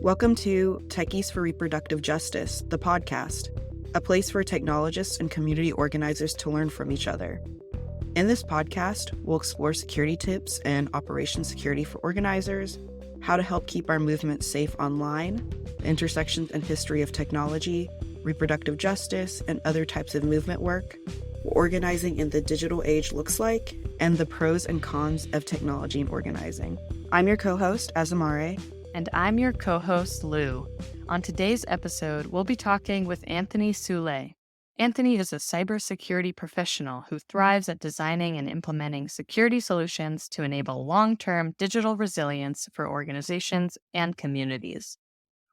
Welcome to Techies for Reproductive Justice, the podcast, a place for technologists and community organizers to learn from each other. In this podcast, we'll explore security tips and operation security for organizers, how to help keep our movement safe online, the intersections and history of technology, reproductive justice, and other types of movement work, what organizing in the digital age looks like, and the pros and cons of technology and organizing. I'm your co-host, Azamare. And I'm your co-host, Lou. On today's episode, we'll be talking with Anthony Sule. Anthony is a cybersecurity professional who thrives at designing and implementing security solutions to enable long-term digital resilience for organizations and communities.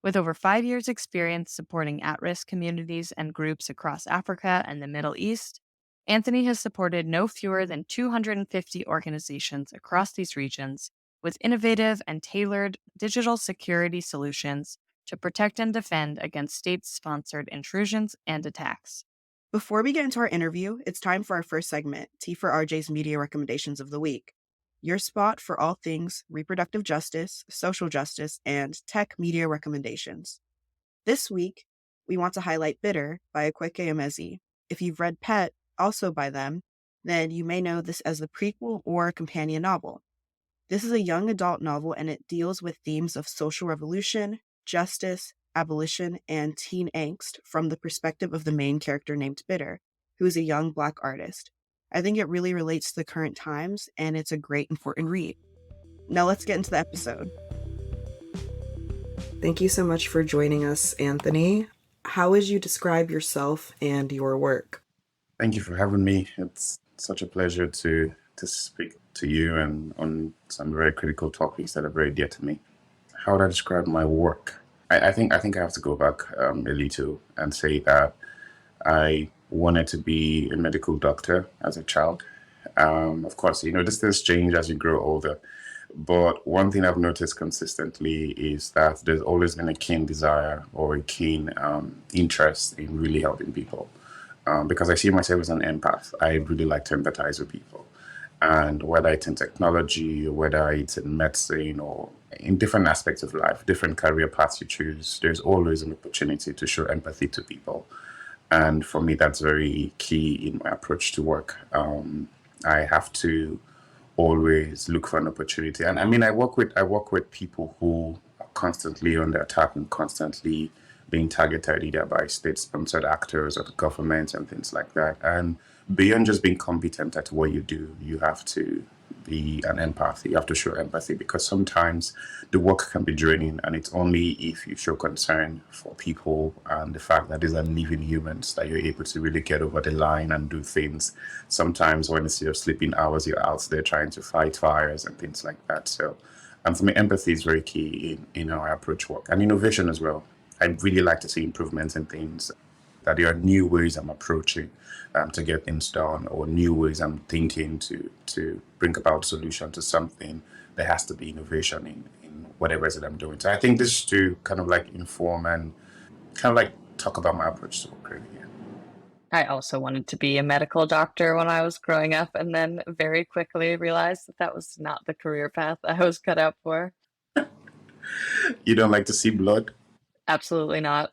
With over 5 years' experience supporting at-risk communities and groups across Africa and the Middle East, Anthony has supported no fewer than 250 organizations across these regions with innovative and tailored digital security solutions to protect and defend against state-sponsored intrusions and attacks. Before we get into our interview, it's time for our first segment, T4RJ's Media Recommendations of the Week, your spot for all things reproductive justice, social justice, and tech media recommendations. This week, we want to highlight Bitter by Akwaeke Emezi. If you've read Pet, also by them, then you may know this as the prequel or companion novel. This is a young adult novel, and it deals with themes of social revolution, justice, abolition, and teen angst from the perspective of the main character named Bitter, who is a young Black artist. I think it really relates to the current times, and it's a great, important read. Now let's get into the episode. Thank you so much for joining us, Anthony. How would you describe yourself and your work? Thank you for having me. It's such a pleasure to speak to you and on some very critical topics that are very dear to me. How would I describe my work? I think I have to go back a little and say that I wanted to be a medical doctor as a child. Of course, these things change as you grow older. But one thing I've noticed consistently is that there's always been a keen desire or a keen interest in really helping people. Because I see myself as an empath. I really like to empathize with people. And whether it's in technology, or whether it's in medicine, or in different aspects of life, different career paths you choose, there's always an opportunity to show empathy to people. And for me, that's very key in my approach to work. I have to always look for an opportunity. And I mean, I work with people who are constantly under attack and constantly being targeted either by state-sponsored actors or the government and things like that. And beyond just being competent at what you do, you have to be an empath. You have to show empathy because sometimes the work can be draining, and it's only if you show concern for people and the fact that these are living humans that you're able to really get over the line and do things. Sometimes when it's your sleeping hours, you're out there trying to fight fires and things like that. So, and for me, empathy is very key in how I approach work, and innovation as well. I really like to see improvements in things, that there are new ways I'm approaching to get things done, or new ways I'm thinking to bring about a solution to something. There has to be innovation in whatever it is that I'm doing. So I think this to kind of like inform and kind of like talk about my approach to work really. I also wanted to be a medical doctor when I was growing up, and then very quickly realized that was not the career path I was cut out for. You don't like to see blood? Absolutely not.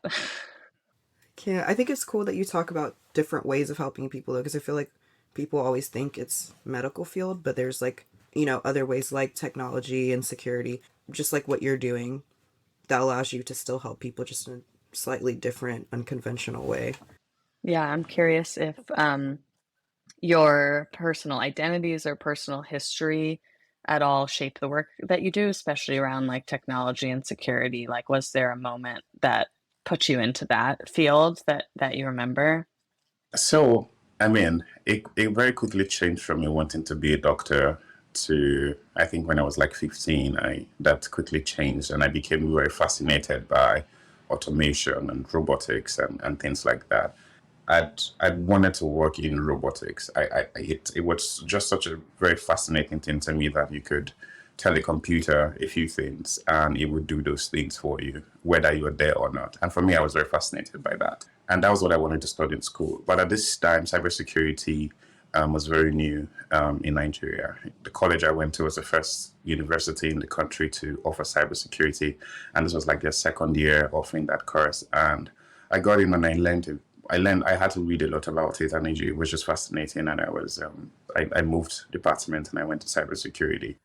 Yeah, I think it's cool that you talk about different ways of helping people, though, because I feel like people always think it's medical field, but there's other ways like technology and security, just like what you're doing, that allows you to still help people just in a slightly different, unconventional way. Yeah, I'm curious if your personal identities or personal history at all shape the work that you do, especially around like technology and security. Like, was there a moment that put you into that field that you remember? So, I mean, it very quickly changed from me wanting to be a doctor to, I think when I was like 15, that quickly changed, and I became very fascinated by automation and robotics and things like that. I'd wanted to work in robotics. It was just such a very fascinating thing to me that you could tell a computer a few things and it would do those things for you, whether you were there or not. And for me, I was very fascinated by that. And that was what I wanted to study in school. But at this time, cybersecurity was very new in Nigeria. The college I went to was the first university in the country to offer cybersecurity, and this was like their second year offering that course. And I got in and I learned it. I had to read a lot about it, and it was just fascinating. And I moved department and I went to cybersecurity.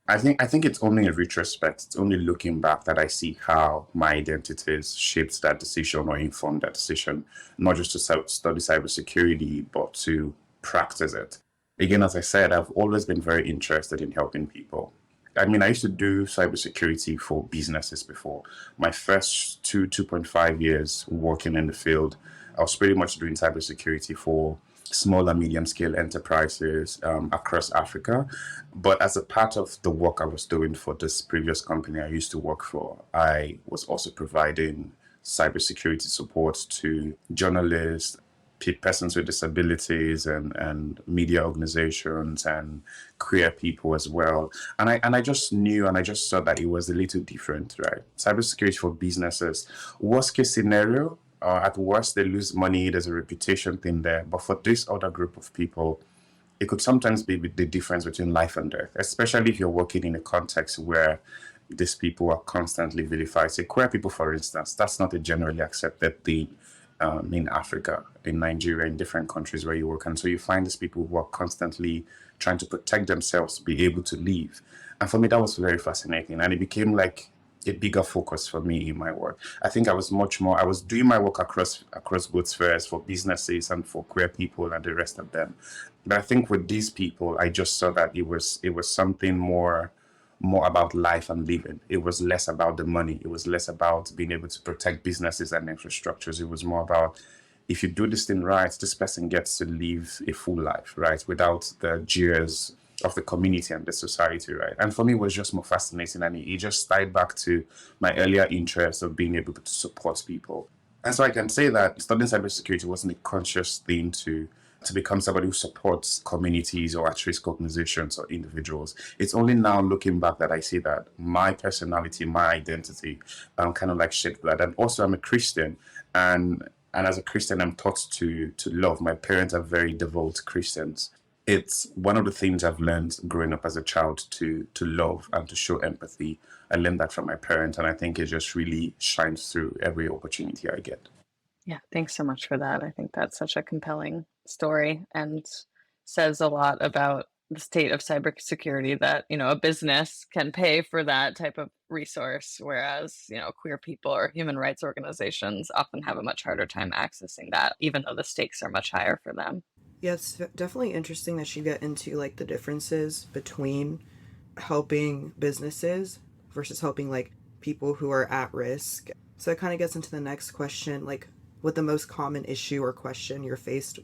I think it's only in retrospect, it's only looking back that I see how my identities shaped that decision or informed that decision, not just to study cybersecurity, but to practice it. Again, as I said, I've always been very interested in helping people. I mean, I used to do cybersecurity for businesses before. My first 2.5 years working in the field, I was pretty much doing cybersecurity for small and medium scale enterprises across Africa. But as a part of the work I was doing for this previous company I used to work for, I was also providing cybersecurity support to journalists, persons with disabilities, and media organizations and queer people as well. And I just knew and I just saw that it was a little different, right? Cybersecurity for businesses, worst case scenario, at worst they lose money, there's a reputation thing there. But for this other group of people, it could sometimes be the difference between life and death, especially if you're working in a context where these people are constantly vilified. Say queer people, for instance, that's not a generally accepted thing in Africa, in Nigeria, in different countries where you work. And so you find these people who are constantly trying to protect themselves to be able to live. And for me, that was very fascinating. And it became like a bigger focus for me in my work. I think I was doing my work across both spheres for businesses and for queer people and the rest of them. But I think with these people, I just saw that it was something more about life and living. It was less about the money. It was less about being able to protect businesses and infrastructures. It was more about, if you do this thing right, this person gets to live a full life, right? Without the jeers of the community and the society, right? And for me, it was just more fascinating. And it just tied back to my earlier interest of being able to support people. And so I can say that studying cybersecurity wasn't a conscious thing to become somebody who supports communities or at-risk organizations or individuals. It's only now looking back that I see that my personality, my identity, kind of like shaped that. And also I'm a Christian, and as a Christian, I'm taught to love. My parents are very devout Christians. It's one of the things I've learned growing up as a child to love and to show empathy. I learned that from my parents, and I think it just really shines through every opportunity I get. Yeah, thanks so much for that. I think that's such a compelling story and says a lot about the state of cybersecurity that, a business can pay for that type of resource, whereas, queer people or human rights organizations often have a much harder time accessing that, even though the stakes are much higher for them. Yeah, it's definitely interesting that you get into like the differences between helping businesses versus helping like people who are at risk. So it kind of gets into the next question, like what the most common issue or question you're faced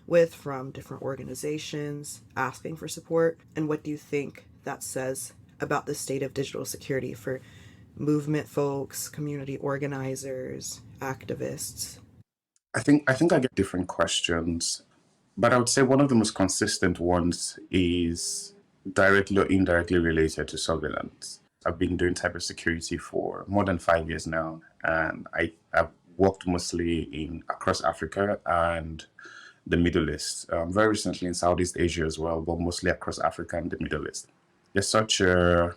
with from different organizations asking for support, and what do you think that says about the state of digital security for movement folks, community organizers, activists? I think I get different questions, but I would say one of the most consistent ones is directly or indirectly related to surveillance. I've been doing cybersecurity for more than 5 years now, and I've worked mostly in across Africa and the Middle East. Very recently in Southeast Asia as well, but mostly across Africa and the Middle East. There's such a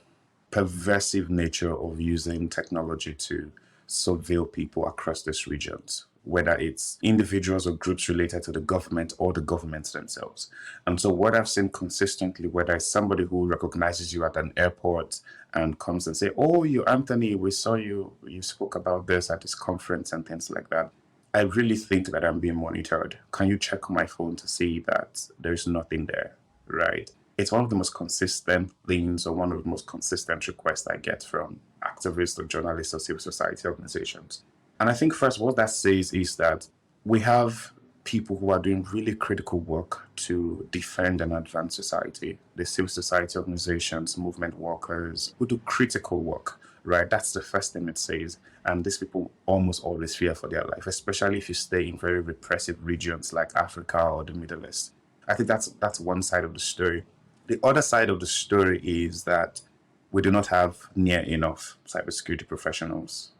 pervasive nature of using technology to surveil people across these regions, whether it's individuals or groups related to the government or the governments themselves. And so what I've seen consistently, whether it's somebody who recognizes you at an airport and comes and say, "Oh, you Anthony, we saw you spoke about this at this conference," and things like that. I really think that I'm being monitored. Can you check my phone to see that there's nothing there, right? It's one of the most consistent things, or one of the most consistent requests I get from activists or journalists or civil society organizations. And I think first what that says is that we have people who are doing really critical work to defend and advance society. The civil society organizations, movement workers who do critical work, right? That's the first thing it says. And these people almost always fear for their life, especially if you stay in very repressive regions like Africa or the Middle East. I think that's one side of the story. The other side of the story is that we do not have near enough cybersecurity professionals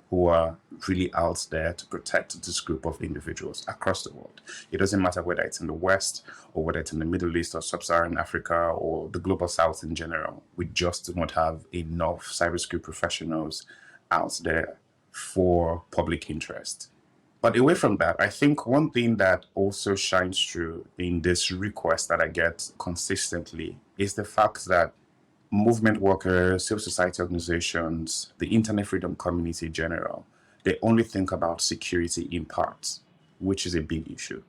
who are really out there to protect this group of individuals across the world. It doesn't matter whether it's in the West or whether it's in the Middle East or Sub-Saharan Africa or the Global South in general. We just do not have enough cybersecurity professionals out there for public interest. But away from that, I think one thing that also shines through in this request that I get consistently is the fact that movement workers, civil society organizations, the internet freedom community in general, they only think about security in parts, which is a big issue.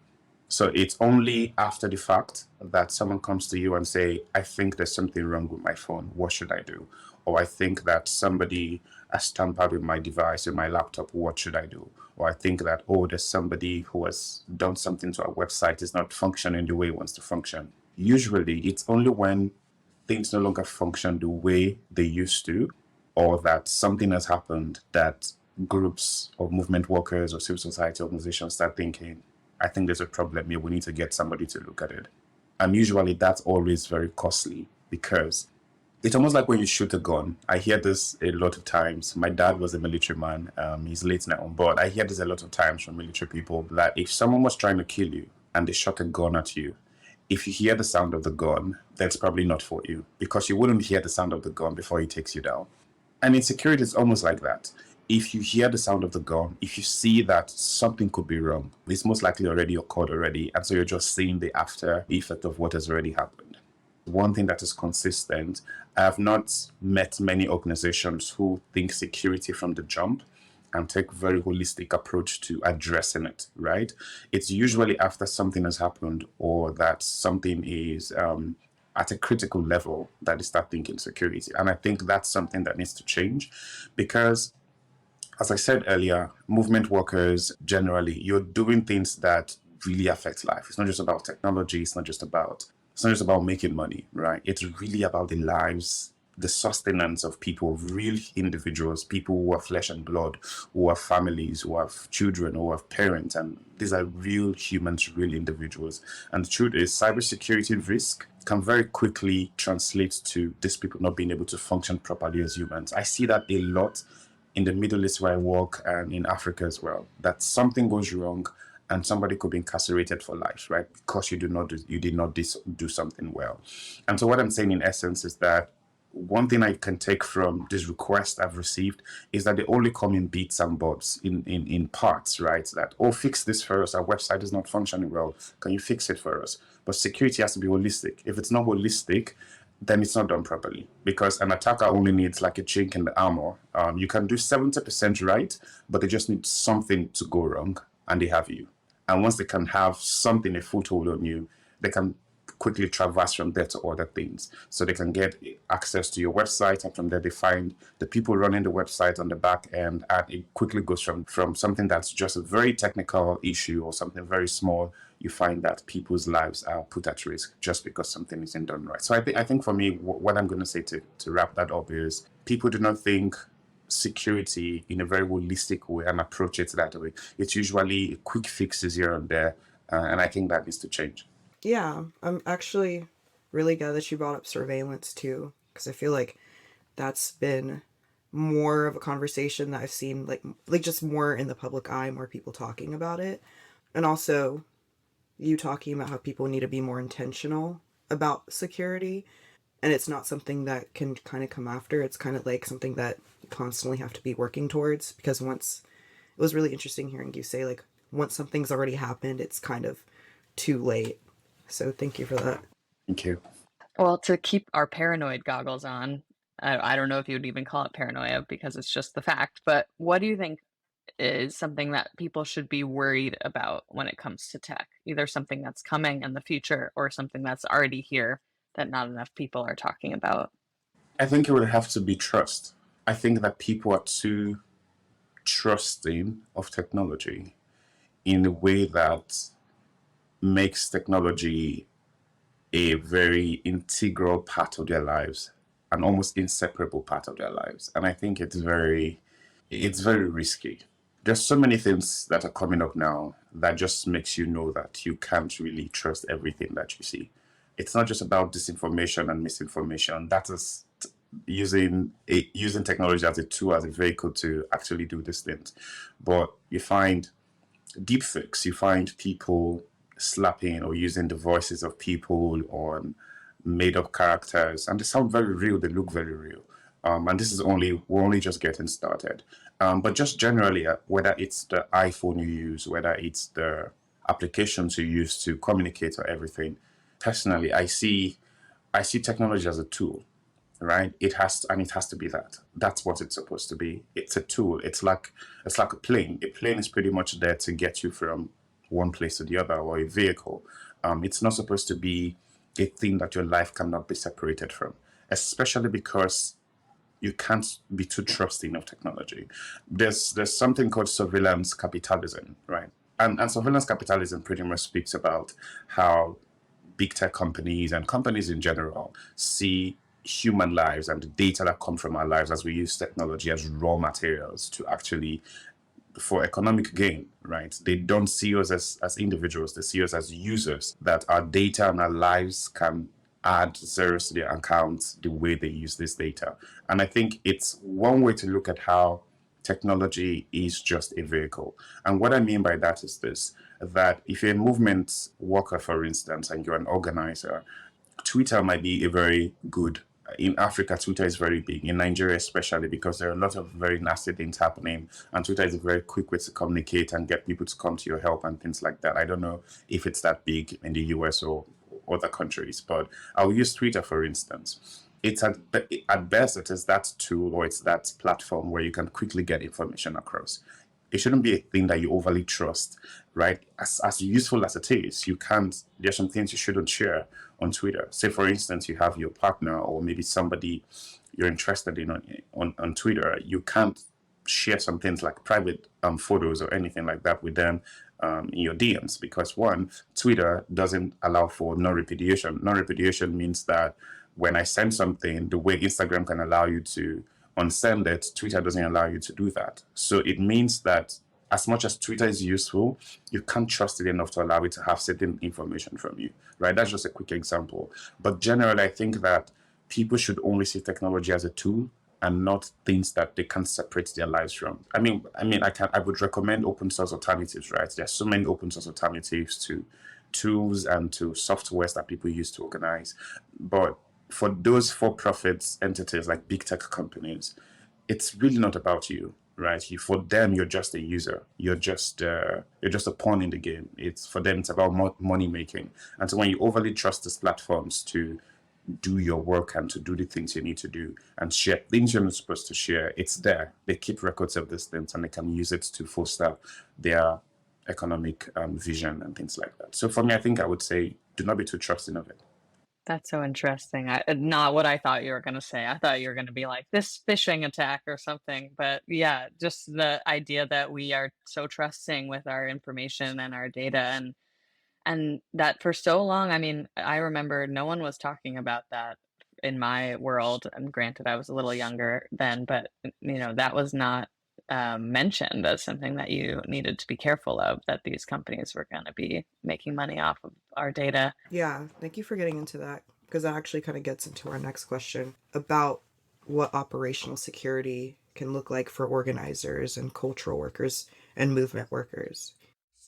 So it's only after the fact that someone comes to you and say, I think there's something wrong with my phone. What should I do? Or I think that somebody has tampered with my device or my laptop. What should I do? Or I think that, oh, there's somebody who has done something to our website. It's not functioning the way it wants to function. Usually it's only when things no longer function the way they used to, or that something has happened that groups of movement workers or civil society organizations start thinking, I think there's a problem here. We need to get somebody to look at it. And usually that's always very costly because it's almost like when you shoot a gun. I hear this a lot of times. My dad was a military man. He's late now, but I hear this a lot of times from military people that if someone was trying to kill you and they shot a gun at you, if you hear the sound of the gun, that's probably not for you because you wouldn't hear the sound of the gun before he takes you down. And in security, it's almost like that. If you hear the sound of the gun, if you see that something could be wrong, it's most likely already occurred already. And so you're just seeing the after effect of what has already happened. One thing that is consistent, I have not met many organizations who think security from the jump and take a very holistic approach to addressing it, right? It's usually after something has happened or that something is at a critical level that they start thinking security. And I think that's something that needs to change because, as I said earlier, movement workers, generally, you're doing things that really affect life. It's not just about technology. It's not just about making money, right? It's really about the lives, the sustenance of people, real individuals, people who are flesh and blood, who have families, who have children, who have parents. And these are real humans, real individuals. And the truth is, cybersecurity risk can very quickly translate to these people not being able to function properly as humans. I see that a lot in the Middle East where I work and in Africa as well, that something goes wrong and somebody could be incarcerated for life, right? Because you did not do something well. And so what I'm saying in essence is that one thing I can take from this request I've received is that they only come in bits and bobs, in parts, right? That, oh, fix this for us. Our website is not functioning well. Can you fix it for us? But security has to be holistic. If it's not holistic, then it's not done properly because an attacker only needs like a chink in the armor. You can do 70% right, but they just need something to go wrong and they have you. And once they can have something, a foothold on you, they can quickly traverse from there to other things. So they can get access to your website, and from there they find the people running the website on the back end, and it quickly goes from something that's just a very technical issue or something very small. You find that people's lives are put at risk just because something isn't done right. So I think for me, what I'm going to say to wrap that up is people do not think security in a very holistic way and approach it that way. It's usually quick fixes here and there, and I think that needs to change. Yeah, I'm actually really glad that you brought up surveillance too, because I feel like that's been more of a conversation that I've seen, like just more in the public eye, more people talking about it. And also you talking about how people need to be more intentional about security. And it's not something that can kind of come after. It's kind of like something that you constantly have to be working towards, because once, it was really interesting hearing you say, like, once something's already happened, it's kind of too late. So thank you for that. Thank you. Well, to keep our paranoid goggles on, I don't know if you would even call it paranoia because it's just the fact, but what do you think is something that people should be worried about when it comes to tech? Either something that's coming in the future or something that's already here that not enough people are talking about? I think it would have to be trust. I think that people are too trusting of technology in a way that makes technology a very integral part of their lives, an almost inseparable part of their lives. And I think it's very risky. There's so many things that are coming up now that just makes you know that you can't really trust everything that you see. It's not just about disinformation and misinformation. That is using technology as a tool, as a vehicle to actually do these things. But you find deepfakes, you find people slapping or using the voices of people on made up characters, and they sound very real, they look very real. And this is we're only just getting started. But just generally, whether it's the iPhone you use, whether it's the applications you use to communicate or everything, personally, I see technology as a tool, right? It has to be that. That's what it's supposed to be. It's a tool. It's like a plane. A plane is pretty much there to get you from one place to the other, or a vehicle. It's not supposed to be a thing that your life cannot be separated from, especially because you can't be too trusting of technology. There's something called surveillance capitalism, right? And surveillance capitalism pretty much speaks about how big tech companies and companies in general see human lives and the data that come from our lives as we use technology as raw materials to actually for economic gain, right? They don't see us as individuals, they see us as users, that our data and our lives can add zeros to their accounts the way they use this data. And I think it's one way to look at how technology is just a vehicle. And what I mean by that is this, that if you're a movement worker, for instance, and you're an organizer, Twitter might be a very good. In Africa, Twitter is very big. In Nigeria, especially because there are a lot of very nasty things happening, and Twitter is a very quick way to communicate and get people to come to your help and things like that. I don't know if it's that big in the US or other countries, but I'll use Twitter for instance. It's at best it is that tool or it's that platform where you can quickly get information across. It shouldn't be a thing that you overly trust, right? As useful as it is, you can't. There's some things you shouldn't share on Twitter. Say, for instance, you have your partner or maybe somebody you're interested in on Twitter. You can't share some things like private photos or anything like that with them in your DMs because one, Twitter doesn't allow for non-repudiation. Non-repudiation means that when I send something, the way Instagram can allow you to unsend it, Twitter doesn't allow you to do that. So it means that as much as Twitter is useful, you can't trust it enough to allow it to have certain information from you, right? That's just a quick example. But generally, I think that people should only see technology as a tool and not things that they can separate their lives from. I would recommend open source alternatives, right? There's so many open source alternatives to tools and to softwares that people use to organize. But for those for-profit entities like big tech companies, it's really not about you, right? For them, you're just a user. You're just a pawn in the game. It's for them, it's about money making. And so when you overly trust these platforms to do your work and to do the things you need to do and share things you're not supposed to share, it's there. They keep records of these things and they can use it to foster their economic vision and things like that. So for me, I think I would say do not be too trusting of it. That's so interesting. Not what I thought you were going to say. I thought you were going to be like this phishing attack or something. But yeah, just the idea that we are so trusting with our information and our data and that for so long, I mean, I remember no one was talking about that in my world. And granted, I was a little younger then, but that was not mentioned as something that you needed to be careful of, that these companies were going to be making money off of our data. Yeah, thank you for getting into that because that actually kind of gets into our next question about what operational security can look like for organizers and cultural workers and movement workers.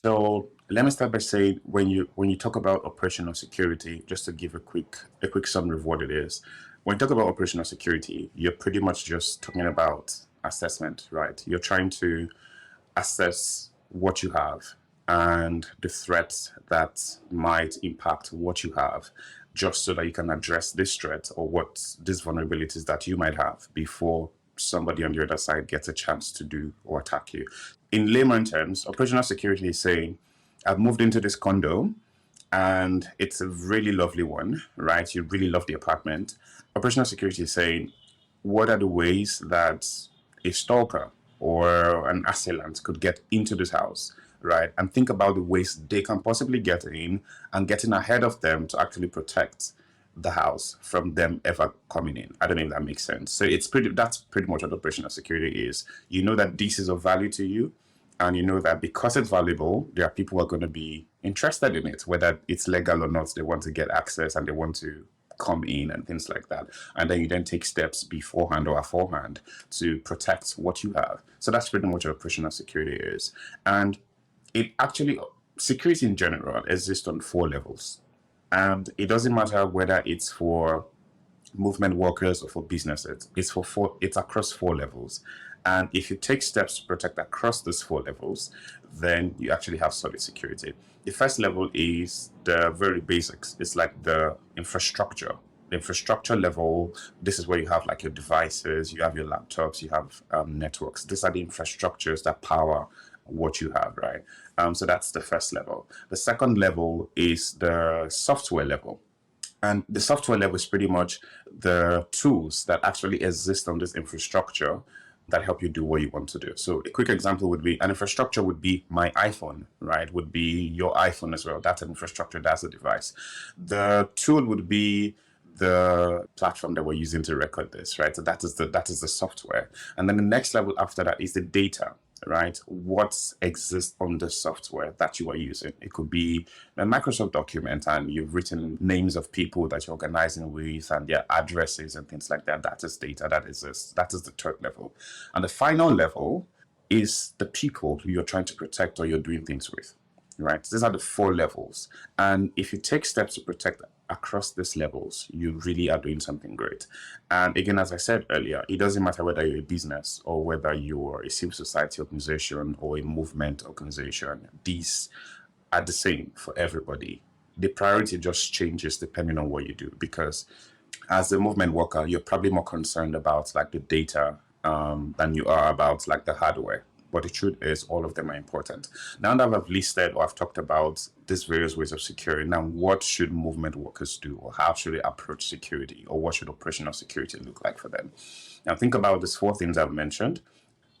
So let me start by saying when you talk about operational security, just to give a quick summary of what it is. When you talk about operational security, you're pretty much just talking about assessment, right? You're trying to assess what you have and the threats that might impact what you have, just so that you can address this threat or what these vulnerabilities that you might have before somebody on the other side gets a chance to do or attack you. In layman terms, operational security is saying, I've moved into this condo and it's a really lovely one, right? You really love the apartment. Operational security is saying, what are the ways that a stalker or an assailant could get into this house, right? And think about the ways they can possibly get in and getting ahead of them to actually protect the house from them ever coming in. I don't know if that makes sense. So that's pretty much what operational security is. You know that this is of value to you, and you know that because it's valuable, there are people who are going to be interested in it, whether it's legal or not. They want to get access and they want to come in and things like that. And then you then take steps beforehand or aforehand to protect what you have. So that's pretty much what operational security is. And it actually, security in general exists on 4 levels. And it doesn't matter whether it's for movement workers or for businesses. It's across 4 levels. And if you take steps to protect across those 4 levels, then you actually have solid security. The first level is the very basics. It's like the infrastructure. The infrastructure level, this is where you have like your devices, you have your laptops, you have networks. These are the infrastructures that power what you have, right? So that's the first level. The second level is the software level. And the software level is pretty much the tools that actually exist on this infrastructure that help you do what you want to do. So a quick example would be, an infrastructure would be my iPhone, right? Would be your iPhone as well. That's an infrastructure, that's a device. The tool would be the platform that we're using to record this, right? So that is the software. And then the next level after that is the data, right? What exists on the software that you are using. It could be a Microsoft document and you've written names of people that you're organizing with and their addresses and things like that. That is data. That is the third level. And the final level is the people who you're trying to protect or you're doing things with, right? These are the 4 levels. And if you take steps to protect across these levels, you really are doing something great. And again, as I said earlier, it doesn't matter whether you're a business or whether you're a civil society organization or a movement organization. These are the same for everybody. The priority just changes depending on what you do, because as a movement worker, you're probably more concerned about like the data than you are about like the hardware. But the truth is, all of them are important. Now that I've listed or I've talked about these various ways of securing, now what should movement workers do, or how should they approach security, or what should operational security look like for them? Now think about these 4 things I've mentioned.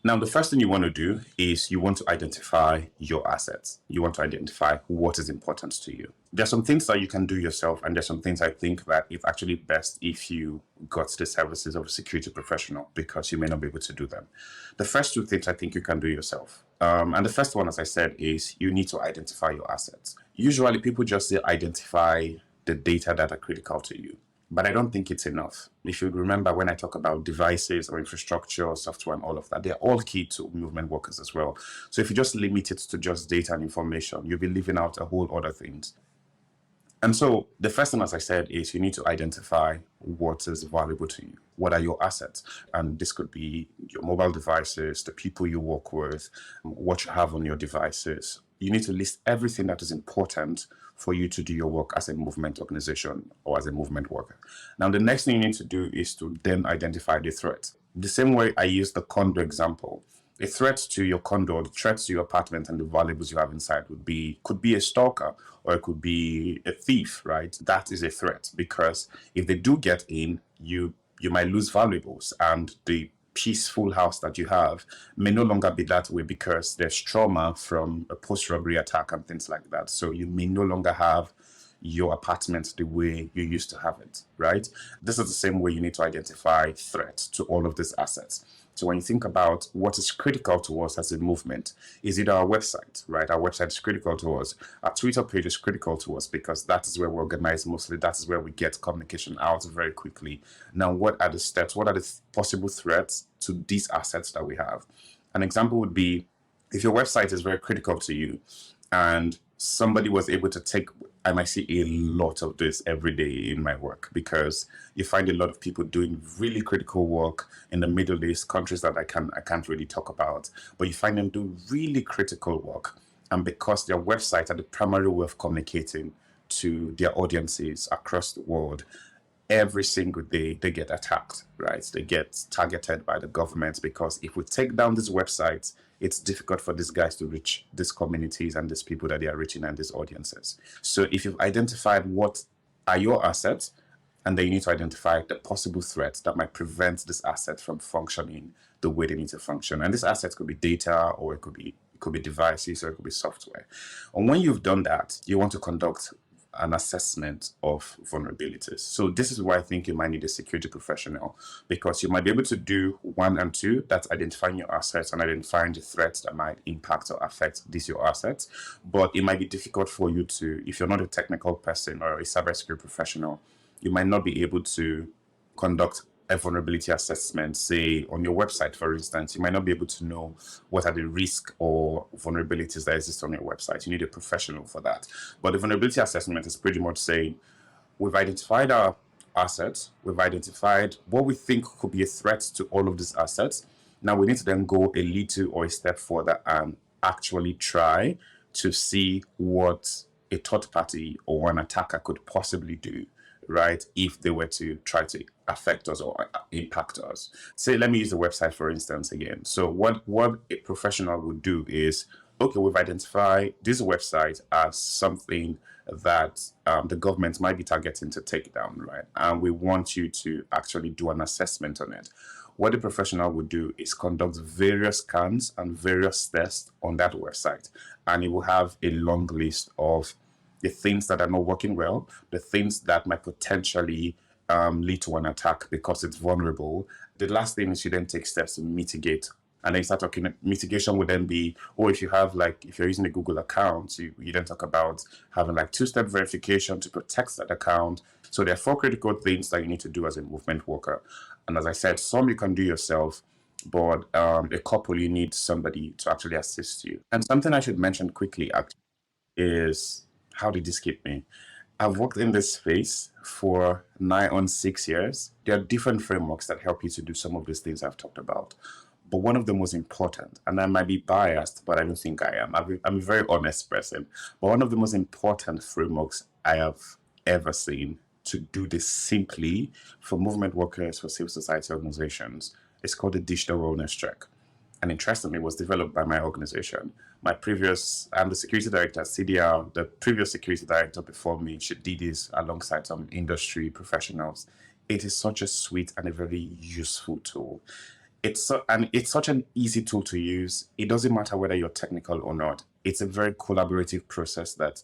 Now, the first thing you want to do is you want to identify your assets. You want to identify what is important to you. There's some things that you can do yourself, and there's some things I think that it's actually best if you got the services of a security professional, because you may not be able to do them. The first 2 things I think you can do yourself. And the first one, as I said, is you need to identify your assets. Usually people just say identify the data that are critical to you. But I don't think it's enough. If you remember, when I talk about devices or infrastructure or software and all of that, they're all key to movement workers as well. So if you just limit it to just data and information, you'll be leaving out a whole other things. And so the first thing, as I said, is you need to identify what is valuable to you. What are your assets? And this could be your mobile devices, the people you work with, what you have on your devices. You need to list everything that is important for you to do your work as a movement organization or as a movement worker. Now, the next thing you need to do is to then identify the threat. The same way I used the condo example, a threat to your condo, the threat to your apartment and the valuables you have inside could be a stalker, or it could be a thief, right? That is a threat, because if they do get in, you might lose valuables, and the peaceful house that you have may no longer be that way because there's trauma from a post-robbery attack and things like that. So you may no longer have your apartment the way you used to have it, right? This is the same way you need to identify threats to all of these assets. So when you think about what is critical to us as a movement, is it our website, right? Our website is critical to us. Our Twitter page is critical to us because that is where we organize mostly. That is where we get communication out very quickly. Now, what are the steps? What are the possible threats to these assets that we have? An example would be if your website is very critical to you and somebody was able to take, I might see a lot of this every day in my work, because you find a lot of people doing really critical work in the Middle East, countries that I can't really talk about, but you find them do really critical work. And because their websites are the primary way of communicating to their audiences across the world, every single day they get attacked, right? They get targeted by the government, because if we take down these websites, it's difficult for these guys to reach these communities and these people that they are reaching and these audiences. So if you've identified what are your assets, and then you need to identify the possible threats that might prevent this asset from functioning the way they need to function. And this asset could be data, or it could be devices, or it could be software. And when you've done that, you want to conduct an assessment of vulnerabilities. So this is why I think you might need a security professional, because you might be able to do 1 and 2, that's identifying your assets and identifying the threats that might impact or affect these your assets. But it might be difficult for you to, if you're not a technical person or a cybersecurity professional, you might not be able to conduct a vulnerability assessment, say on your website, for instance. You might not be able to know what are the risks or vulnerabilities that exist on your website. You need a professional for that. But the vulnerability assessment is pretty much saying, we've identified our assets, we've identified what we think could be a threat to all of these assets. Now we need to then go a little or a step further and actually try to see what a third party or an attacker could possibly do, right, if they were to try to affect us or impact us. Say, let me use the website for instance again. So what a professional would do is, okay, we've identified this website as something that the government might be targeting to take down, right? And we want you to actually do an assessment on it. What the professional would do is conduct various scans and various tests on that website, and it will have a long list of the things that are not working well, the things that might potentially lead to an attack because it's vulnerable. The last thing is you then take steps to mitigate. And then you start talking, mitigation would then be, or if you have if you're using a Google account, you then talk about having two-step verification to protect that account. So there are 4 critical things that you need to do as a movement worker. And as I said, some you can do yourself, but a couple you need somebody to actually assist you. And something I should mention quickly is, how did this keep me? I've worked in this space for 6 years. There are different frameworks that help you to do some of these things I've talked about. But one of the most important, and I might be biased, but I don't think I am. I'm a very honest person. But one of the most important frameworks I have ever seen to do this simply for movement workers, for civil society organizations, is called the Digital Wellness Check. And interestingly, it was developed by my organization. I'm the security director at CDR. The previous security director before me, she did this alongside some industry professionals. It is such a sweet and a very useful tool. It's such an easy tool to use. It doesn't matter whether you're technical or not. It's a very collaborative process that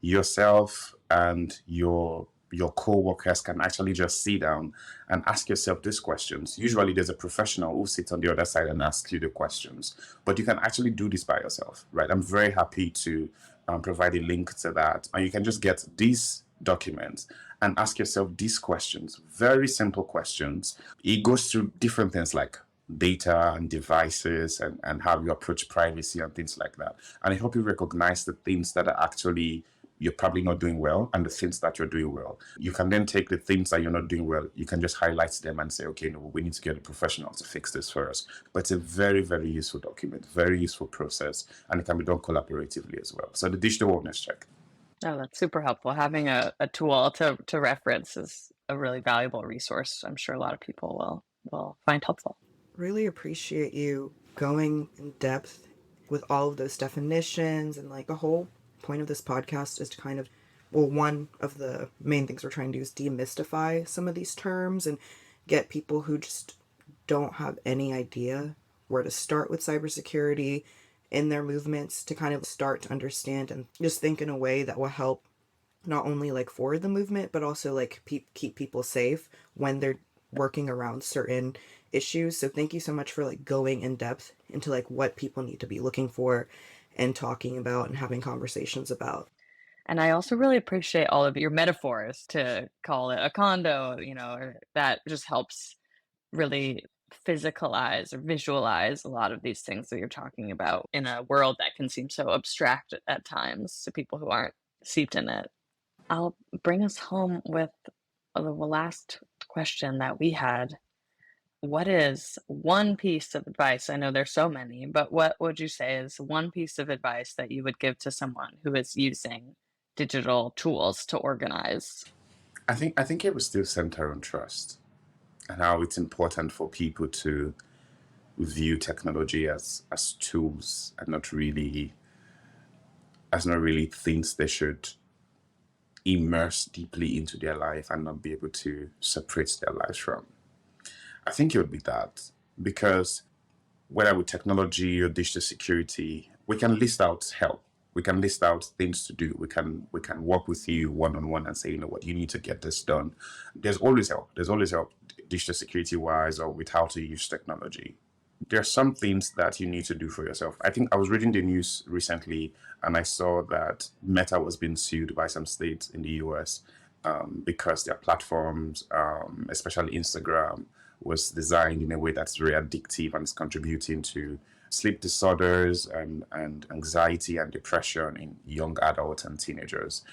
yourself and your co-workers can actually just sit down and ask yourself these questions. Usually there's a professional who sits on the other side and asks you the questions, but you can actually do this by yourself, right? I'm very happy to provide a link to that, and you can just get these documents and ask yourself these questions, very simple questions. It goes through different things like data and devices and how you approach privacy and things like that. And it helps you recognize the things that are actually you're probably not doing well and the things that you're doing well. You can then take the things that you're not doing well, you can just highlight them and say, okay, no, we need to get a professional to fix this for us. But it's a very, very useful document, very useful process, and it can be done collaboratively as well. So the Digital Wellness Check. Oh, that's super helpful. Having a tool to reference is a really valuable resource. I'm sure a lot of people will find helpful. Really appreciate you going in depth with all of those definitions, and the whole point of this podcast is to kind of, well, one of the main things we're trying to do is demystify some of these terms and get people who just don't have any idea where to start with cybersecurity in their movements to kind of start to understand and just think in a way that will help not only for the movement, but also keep people safe when they're working around certain issues. So thank you so much for going in depth into what people need to be looking for and talking about and having conversations about. And I also really appreciate all of your metaphors, to call it a condo, that just helps really physicalize or visualize a lot of these things that you're talking about in a world that can seem so abstract at times to people who aren't steeped in it. I'll bring us home with the last question that we had. What is one piece of advice? I know there's so many, but what would you say is one piece of advice that you would give to someone who is using digital tools to organize? I think it was still center on trust and how it's important for people to view technology as tools and not really things they should immerse deeply into their life and not be able to separate their lives from. I think it would be that, because whether with technology or digital security, we can list out help. We can list out things to do. We can work with you one-on-one and say, you know what, you need to get this done. There's always help. There's always help, digital security wise or with how to use technology. There are some things that you need to do for yourself. I think I was reading the news recently and I saw that Meta was being sued by some states in the US. because their platforms, especially Instagram, was designed in a way that's very addictive and is contributing to sleep disorders and anxiety and depression in young adults and teenagers.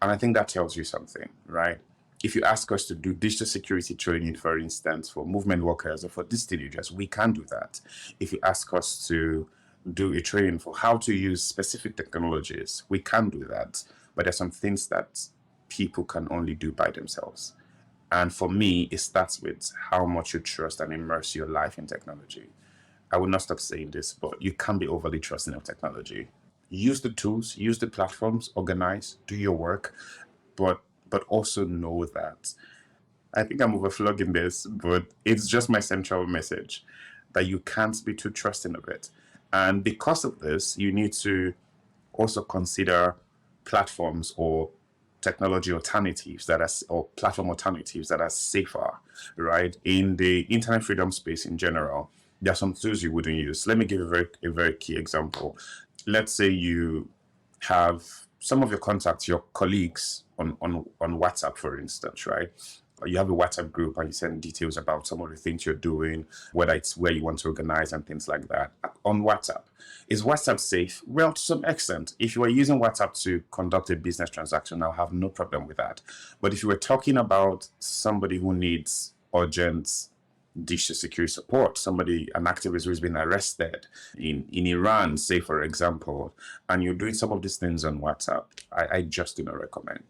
And I think that tells you something, right? If you ask us to do digital security training, for instance, for movement workers or for these teenagers, we can do that. If you ask us to do a training for how to use specific technologies, we can do that. But there's some things that people can only do by themselves. And for me, it starts with how much you trust and immerse your life in technology. I will not stop saying this, but you can't be overly trusting of technology. Use the tools, use the platforms, organize, do your work, but also know that I think I'm overflogging this, but it's just my central message that you can't be too trusting of it. And because of this, you need to also consider platforms or technology alternatives that are or platform alternatives that are safer, right? In the internet freedom space in general, there are some tools you wouldn't use. Let me give a very key example. Let's say you have some of your contacts, your colleagues on WhatsApp, for instance, right? You have a WhatsApp group and you send details about some of the things you're doing, whether it's where you want to organize and things like that on WhatsApp. Is WhatsApp safe? Well, to some extent. If you are using WhatsApp to conduct a business transaction, I'll have no problem with that. But if you were talking about somebody who needs urgent digital security support, somebody, an activist who's been arrested in Iran, say, for example, and you're doing some of these things on WhatsApp, I just do not recommend.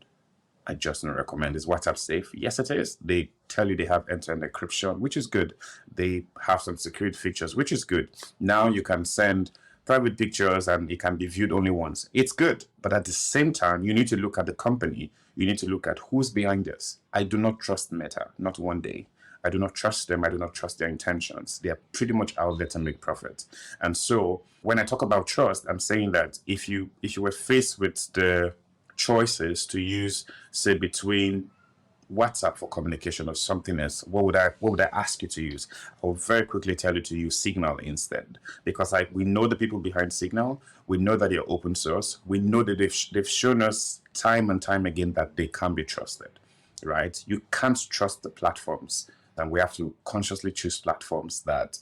I just don't recommend. Is WhatsApp safe? Yes, it is. They tell you they have end-to-end encryption, which is good. They have some security features, which is good. Now you can send private pictures and it can be viewed only once. It's good. But at the same time, you need to look at the company. You need to look at who's behind this. I do not trust Meta, not one day. I do not trust them. I do not trust their intentions. They are pretty much out there to make profit. And so when I talk about trust, I'm saying that if you were faced with the choices to use, say, between WhatsApp for communication or something else, what would I ask you to use? I will very quickly tell you to use Signal instead, because we know the people behind Signal. We know that they're open source. We know that they've shown us time and time again that they can be trusted, right? You can't trust the platforms, and we have to consciously choose platforms that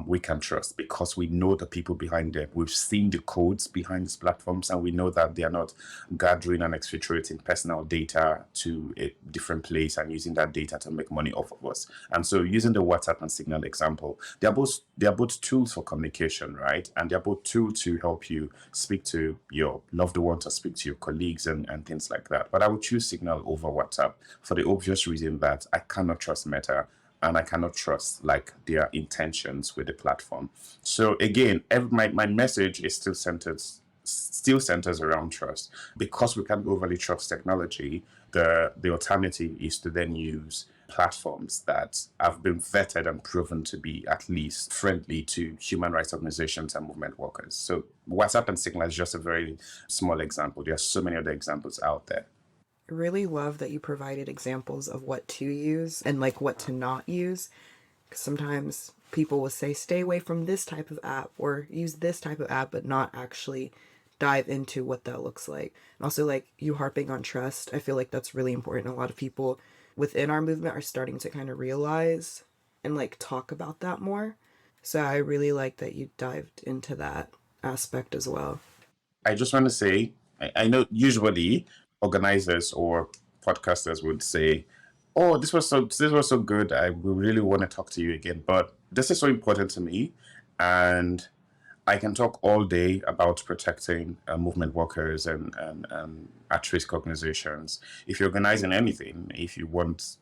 we can trust because we know the people behind them. We've seen the codes behind these platforms, and we know that they are not gathering and exfiltrating personal data to a different place and using that data to make money off of us. And so, using the WhatsApp and Signal example, they are both tools for communication, right? And they're both tools to help you speak to your loved ones or speak to your colleagues and things like that. But I would choose Signal over WhatsApp for the obvious reason that I cannot trust Meta and I cannot trust like their intentions with the platform. So again, my message is still centers around trust. Because we can't overly trust technology, the alternative is to then use platforms that have been vetted and proven to be at least friendly to human rights organizations and movement workers. So WhatsApp and Signal is just a very small example. There are so many other examples out there. Really love that you provided examples of what to use and like what to not use. Because sometimes people will say, stay away from this type of app or use this type of app, but not actually dive into what that looks like. And also, like you harping on trust, I feel like that's really important. A lot of people within our movement are starting to kind of realize and like talk about that more. So I really like that you dived into that aspect as well. I just want to say, I know usually organizers or podcasters would say, "Oh, this was so good. I really want to talk to you again." But this is so important to me, and I can talk all day about protecting movement workers and at-risk organizations. If you're organizing anything, if you want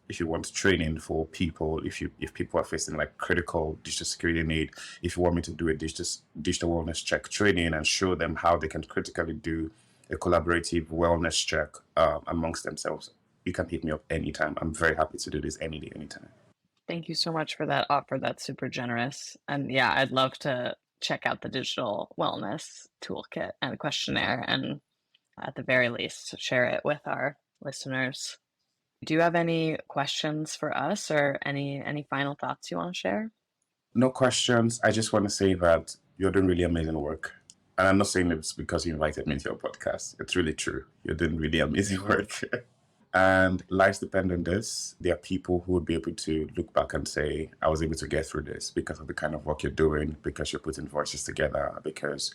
training for people, if people are facing like critical digital security need, if you want me to do a digital wellness check training and show them how they can critically do a collaborative wellness check amongst themselves, you can hit me up anytime. I'm very happy to do this any day, anytime. Thank you so much for that offer. That's super generous. And yeah, I'd love to check out the digital wellness toolkit and questionnaire and at the very least share it with our listeners. Do you have any questions for us or any final thoughts you want to share? No questions. I just want to say that you're doing really amazing work. And I'm not saying it's because you invited me to your podcast. It's really true. You're doing really amazing work. And life's dependent on this. There are people who would be able to look back and say, I was able to get through this because of the kind of work you're doing, because you're putting voices together, because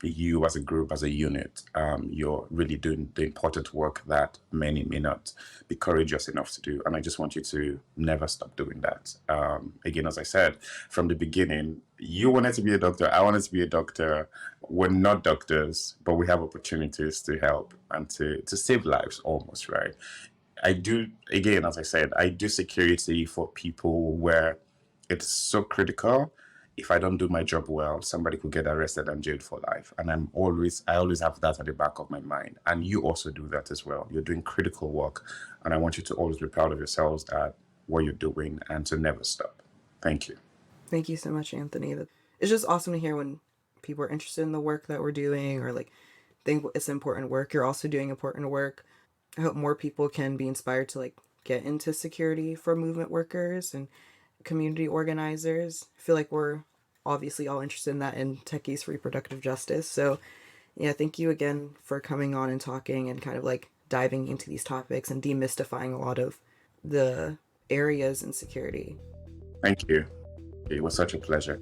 you as a group, as a unit, you're really doing the important work that many may not be courageous enough to do. And I just want you to never stop doing that. Again, as I said, from the beginning, you wanted to be a doctor, I wanted to be a doctor. We're not doctors, but we have opportunities to help and to save lives almost, right? I do, again, as I said, I do security for people where it's so critical. If I don't do my job well, somebody could get arrested and jailed for life. And I always have that at the back of my mind. And you also do that as well. You're doing critical work. And I want you to always be proud of yourselves at what you're doing and to never stop. Thank you. Thank you so much, Anthony. It's just awesome to hear when people are interested in the work that we're doing or like think it's important work. You're also doing important work. I hope more people can be inspired to like get into security for movement workers and community organizers. I feel like we're obviously all interested in that in Techies for reproductive justice. So yeah, thank you again for coming on and talking and kind of like diving into these topics and demystifying a lot of the areas in security. Thank you. It was such a pleasure.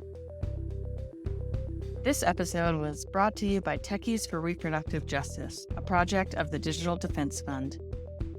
This episode was brought to you by Techies for Reproductive Justice, a project of the Digital Defense Fund.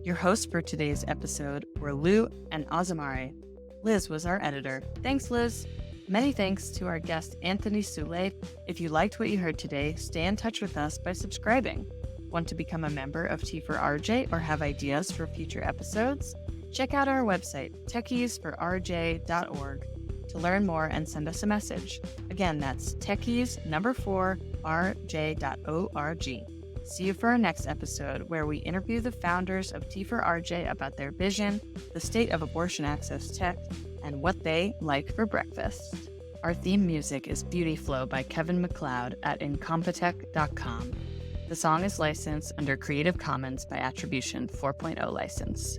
Your hosts for today's episode were Lou and Azamare. Liz was our editor. Thanks, Liz. Many thanks to our guest, Anthony Sule. If you liked what you heard today, stay in touch with us by subscribing. Want to become a member of T4RJ or have ideas for future episodes? Check out our website, techiesforrj.org, to learn more and send us a message. Again, that's techies4rj.org. See you for our next episode, where we interview the founders of T4RJ about their vision, the state of abortion access tech, and what they like for breakfast. Our theme music is Beauty Flow by Kevin MacLeod at incompetech.com. The song is licensed under Creative Commons by Attribution 4.0 license.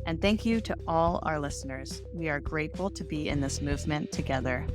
And thank you to all our listeners. We are grateful to be in this movement together.